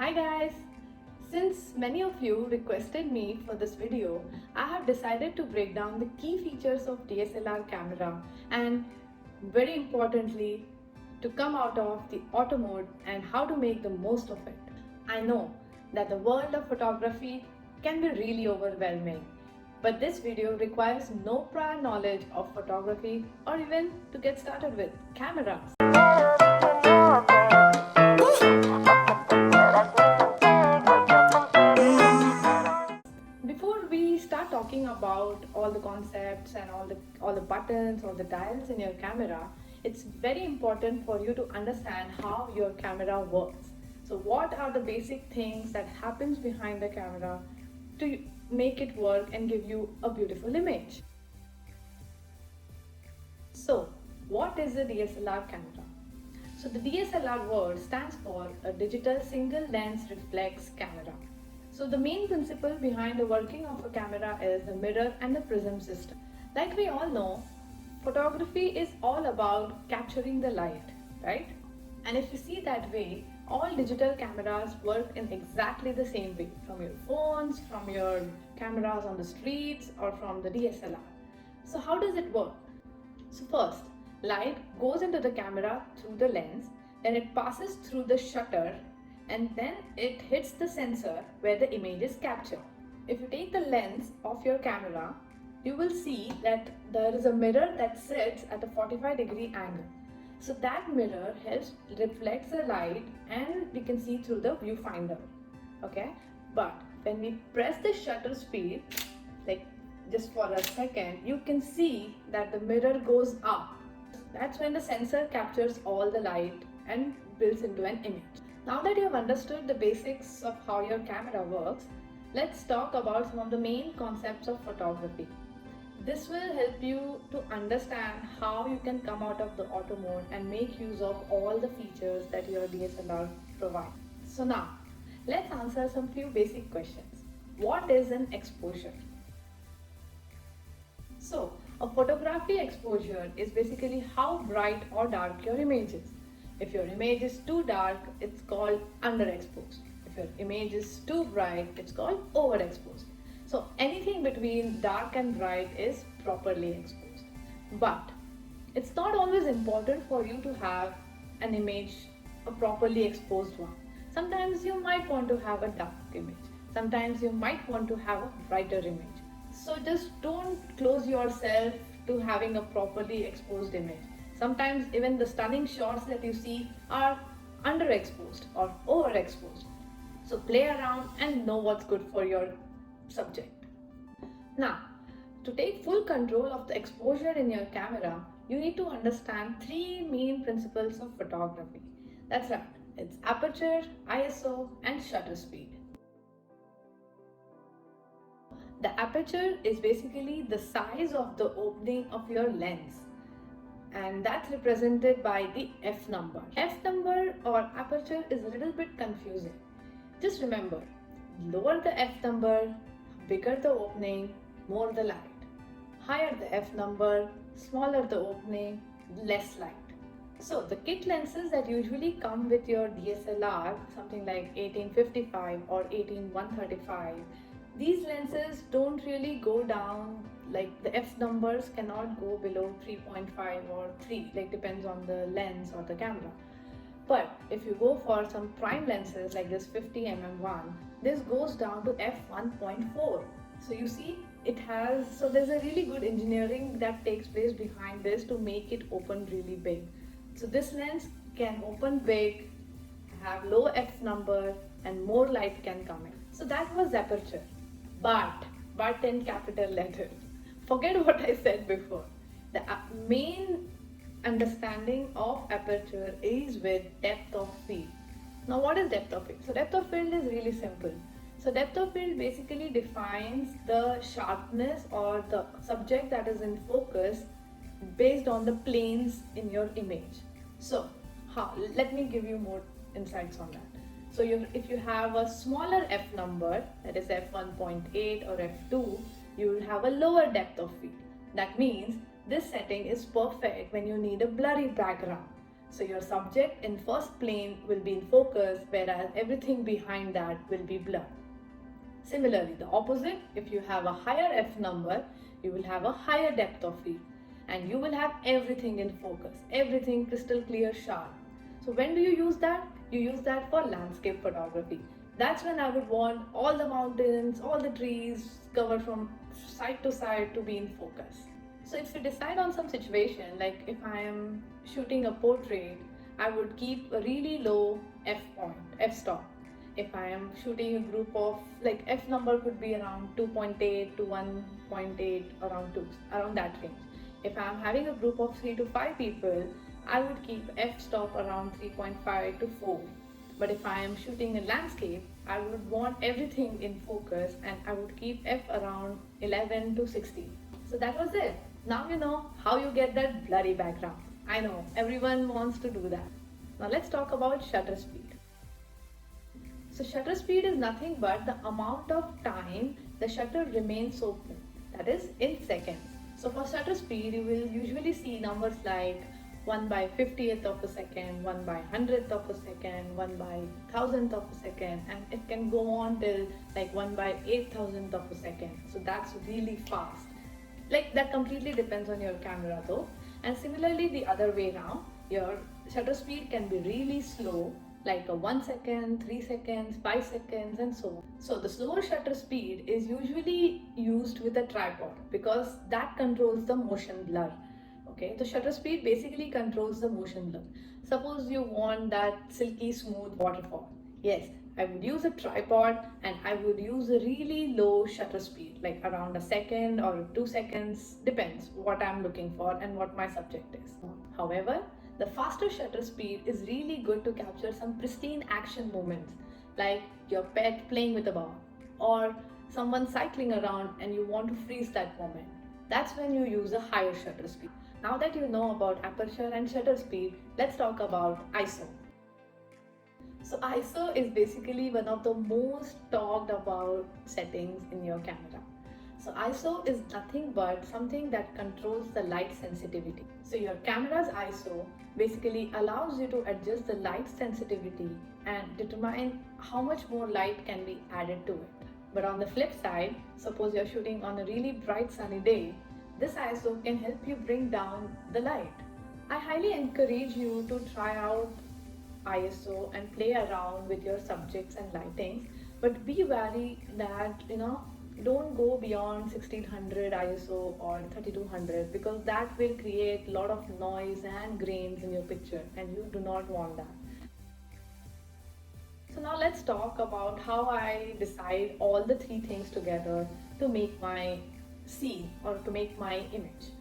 Hi guys! Since many of you requested me for this video, I have decided to break down the key features of DSLR camera and very importantly to come out of the auto mode and how to make the most of it. I know that the world of photography can be really overwhelming, but this video requires no prior knowledge of photography or even to get started with cameras. Before we start talking about all the concepts and all the buttons or the dials in your camera, it's very important for you to understand how your camera works. So what are the basic things that happens behind the camera to make it work and give you a beautiful image? So what is a DSLR camera? So the DSLR word stands for a digital single lens reflex camera. So the main principle behind the working of a camera is the mirror and the prism system. Like we all know, photography is all about capturing the light, right? And if you see that way, all digital cameras work in exactly the same way, from your phones, from your cameras on the streets, or from the DSLR. So how does it work? So first, light goes into the camera through the lens, then it passes through the shutter, and then it hits the sensor where the image is captured. If you take the lens of your camera, you will see that there is a mirror that sits at a 45-degree angle. So that mirror helps reflect the light and we can see through the viewfinder. Okay, but when we press the shutter speed, like just for a second, you can see that the mirror goes up. That's when the sensor captures all the light and builds into an image. Now that you have understood the basics of how your camera works, let's talk about some of the main concepts of photography. This will help you to understand how you can come out of the auto mode and make use of all the features that your DSLR provides. So now, let's answer some few basic questions. What is an exposure? So, a photography exposure is basically how bright or dark your image is. If your image is too dark, it's called underexposed. If your image is too bright, it's called overexposed. So anything between dark and bright is properly exposed. But it's not always important for you to have an image, a properly exposed one. Sometimes you might want to have a dark image. Sometimes you might want to have a brighter image. So just don't close yourself to having a properly exposed image. Sometimes even the stunning shots that you see are underexposed or overexposed. So play around and know what's good for your subject. Now, to take full control of the exposure in your camera, you need to understand three main principles of photography. That's right, it's aperture, ISO and shutter speed. The aperture is basically the size of the opening of your lens, and that's represented by the f number. F number or aperture is a little bit confusing. Just remember, lower the f number, bigger the opening, more the light. Higher the f number, smaller the opening, less light. So the kit lenses that usually come with your DSLR, something like 1855 or 18135, these lenses don't really go down, like the f numbers cannot go below 3.5 or 3, like depends on the lens or the camera. But if you go for some prime lenses like this 50mm one, this goes down to f1.4. So you see so there's a really good engineering that takes place behind this to make it open really big. So this lens can open big, have low f number and more light can come in. So that was aperture. But in capital letters. Forget what I said before. The main understanding of aperture is with depth of field. Now what is depth of field? So depth of field is really simple. So depth of field basically defines the sharpness or the subject that is in focus based on the planes in your image. So let me give you more insights on that. So if you have a smaller f number, that is f1.8 or f2, you will have a lower depth of field. That means this setting is perfect when you need a blurry background. So your subject in first plane will be in focus, whereas everything behind that will be blurred. Similarly, the opposite, if you have a higher f number, you will have a higher depth of field and you will have everything in focus, everything crystal clear, sharp. So when do you use that? You use that for landscape photography. That's when I would want all the mountains, all the trees covered from side to side to be in focus. So if you decide on some situation, like if I am shooting a portrait, I would keep a really low f point, f stop. If I am shooting a group of, like, f number could be around 2.8 to 1.8, around that range. If I am having a group of 3 to 5 people, I would keep f stop around 3.5 to 4. But if I am shooting a landscape, I would want everything in focus and I would keep f around 11 to 16. So that was it. Now you know how you get that blurry background. I know everyone wants to do that. Now let's talk about shutter speed. So shutter speed is nothing but the amount of time the shutter remains open, that is in seconds. So for shutter speed, you will usually see numbers like 1 by 50th of a second, 1 by 100th of a second, 1 by 1000th of a second, and it can go on till like 1 by 8000th of a second. So that's really fast. Like, that completely depends on your camera though. And similarly, the other way around, your shutter speed can be really slow, like a 1 second, 3 seconds, 5 seconds, and so on. So the slower shutter speed is usually used with a tripod because that controls the motion blur. Okay, the shutter speed basically controls the motion blur. Suppose you want that silky smooth waterfall. Yes, I would use a tripod and I would use a really low shutter speed, like around a second or 2 seconds, depends what I'm looking for and what my subject is. However, the faster shutter speed is really good to capture some pristine action moments, like your pet playing with a ball or someone cycling around and you want to freeze that moment. That's when you use a higher shutter speed. Now that you know about aperture and shutter speed, let's talk about ISO. So ISO is basically one of the most talked about settings in your camera. So ISO is nothing but something that controls the light sensitivity. So your camera's ISO basically allows you to adjust the light sensitivity and determine how much more light can be added to it. But on the flip side, suppose you're shooting on a really bright sunny day, this ISO can help you bring down the light. I highly encourage you to try out ISO and play around with your subjects and lightings, but be wary that don't go beyond 1600 ISO or 3200 because that will create a lot of noise and grains in your picture and you do not want that. So now let's talk about how I decide all the three things together to make my scene or to make my image.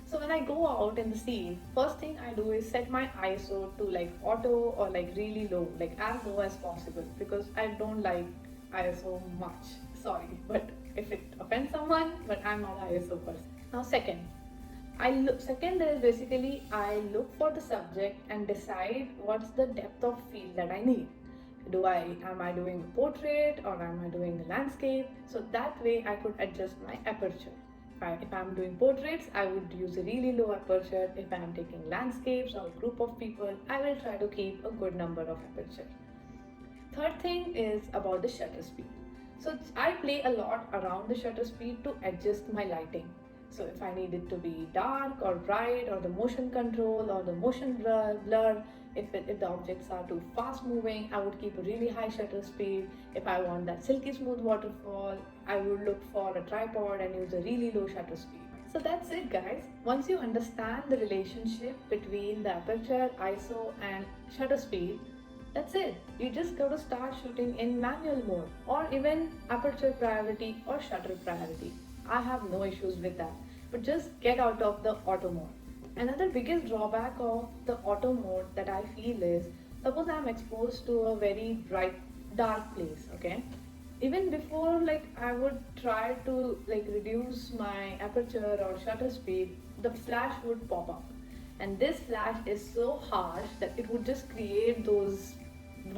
So when I go out in the scene, first thing I do is set my ISO to like auto or like really low, like as low as possible, because I don't like ISO much. Sorry, but if it offends someone, but I'm not an ISO person. Now second is basically I look for the subject and decide what's the depth of field that I need. Am I doing a portrait or am I doing a landscape? So that way I could adjust my aperture. If I'm doing portraits, I would use a really low aperture. If I'm taking landscapes or a group of people, I will try to keep a good number of aperture. Third thing is about the shutter speed. So I play a lot around the shutter speed to adjust my lighting. So if I need it to be dark or bright or the motion control or the motion blur, if the objects are too fast moving, I would keep a really high shutter speed. If I want that silky smooth waterfall, I would look for a tripod and use a really low shutter speed. So that's it, guys. Once you understand the relationship between the aperture, ISO and shutter speed, that's it. You just got to start shooting in manual mode or even aperture priority or shutter priority. I have no issues with that, but just get out of the auto mode. Another biggest drawback of the auto mode that I feel is, suppose I'm exposed to a very bright dark place, okay? Even before I would try to reduce my aperture or shutter speed, the flash would pop up. And this flash is so harsh that it would just create those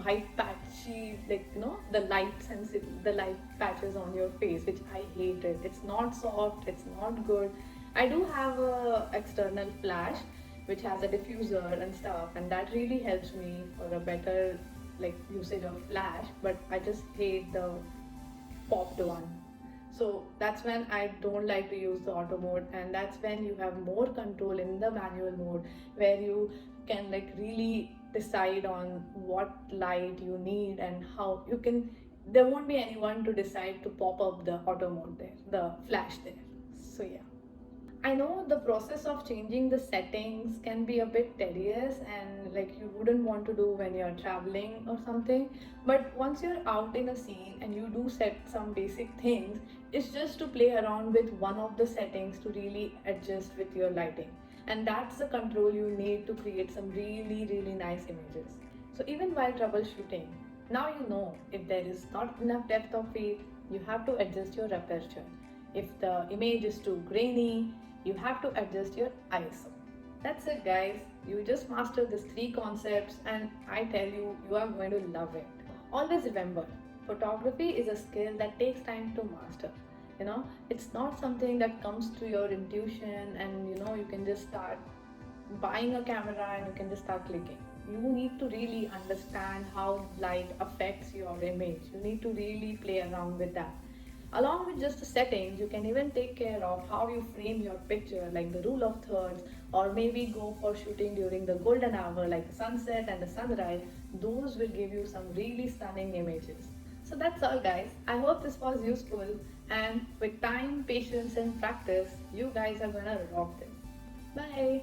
white patchy, the light patches on your face, which I hated. It's not soft, it's not good. I do have a external flash which has a diffuser and stuff, and that really helps me for a better usage of flash. But I just hate the popped one. So that's when I don't like to use the auto mode, and that's when you have more control in the manual mode, where you can really decide on what light you need and how you can. There won't be anyone to decide to pop up the auto mode there, the flash there. So yeah. I know the process of changing the settings can be a bit tedious and you wouldn't want to do when you're traveling or something. But once you're out in a scene and you do set some basic things, it's just to play around with one of the settings to really adjust with your lighting. And that's the control you need to create some really nice images. So even while troubleshooting, now you know if there is not enough depth of field, you have to adjust your aperture. If the image is too grainy, you have to adjust your ISO. That's it, guys. You just mastered these 3 concepts, and I tell you, you are going to love it. Always remember, photography is a skill that takes time to master. It's not something that comes to your intuition and you can just start buying a camera and you can just start clicking. You need to really understand how light affects your image. You need to really play around with that. Along with just the settings, you can even take care of how you frame your picture, like the rule of thirds, or maybe go for shooting during the golden hour, like the sunset and the sunrise. Those will give you some really stunning images. So that's all, guys. I hope this was useful, and with time, patience, and practice, you guys are gonna rock this. Bye!